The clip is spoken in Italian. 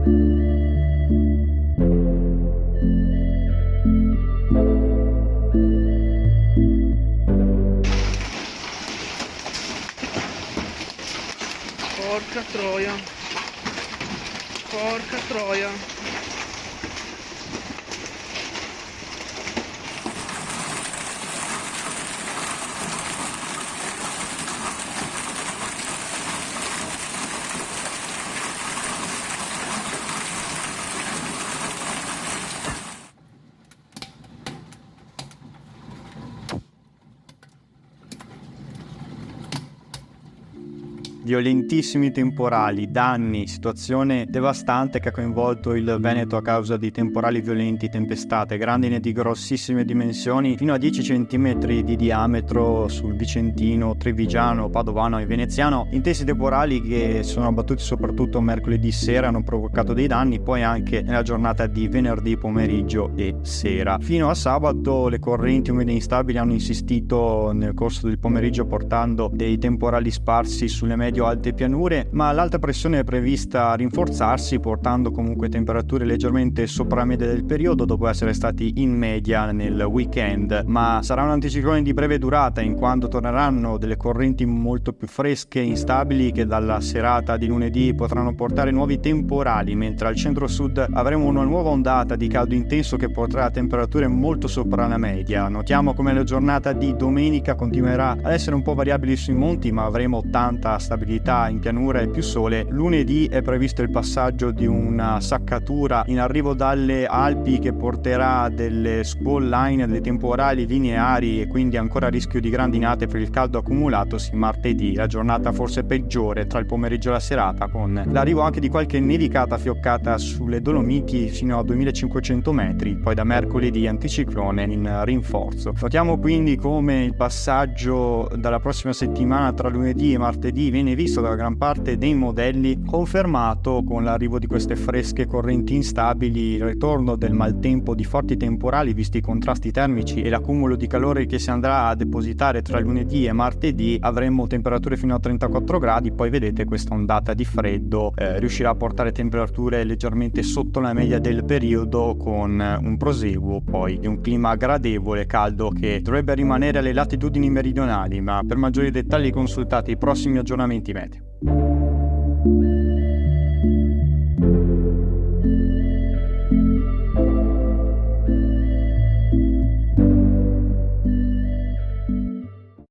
Porca troia. Porca troia. Violentissimi temporali, danni, situazione devastante che ha coinvolto il Veneto a causa di temporali violenti, tempestate, grandine di grossissime dimensioni, fino a 10 cm di diametro sul Vicentino, Trevigiano, Padovano e Veneziano, intensi temporali che sono abbattuti soprattutto mercoledì sera, hanno provocato dei danni, poi anche nella giornata di venerdì pomeriggio e sera. Fino a sabato le correnti umide instabili hanno insistito nel corso del pomeriggio portando dei temporali sparsi sulle medio-alte pianure, ma l'alta pressione è prevista rinforzarsi portando comunque temperature leggermente sopra la media del periodo dopo essere stati in media nel weekend, ma sarà un anticiclone di breve durata in quanto torneranno delle correnti molto più fresche e instabili che dalla serata di lunedì potranno portare nuovi temporali, mentre al centro-sud avremo una nuova ondata di caldo intenso che porterà a temperature molto sopra la media. Notiamo come la giornata di domenica continuerà ad essere un po' variabile sui monti, ma avremo tanta stabilità in pianura e più sole. Lunedì è previsto il passaggio di una saccatura in arrivo dalle Alpi che porterà delle squall line, dei temporali lineari e quindi ancora rischio di grandinate per il caldo accumulatosi martedì, la giornata forse peggiore tra il pomeriggio e la serata, con l'arrivo anche di qualche nevicata fioccata sulle Dolomiti fino a 2500 metri, poi da mercoledì anticiclone in rinforzo. Notiamo quindi come il passaggio dalla prossima settimana tra lunedì e martedì viene visto da gran parte dei modelli confermato con l'arrivo di queste fresche correnti instabili, il ritorno del maltempo di forti temporali visti i contrasti termici e l'accumulo di calore che si andrà a depositare tra lunedì e martedì. Avremo temperature fino a 34 gradi, poi vedete questa ondata di freddo riuscirà a portare temperature leggermente sotto la media del periodo con un proseguo poi di un clima gradevole caldo che dovrebbe rimanere alle latitudini meridionali, ma per maggiori dettagli consultate i prossimi aggiornamenti meteo.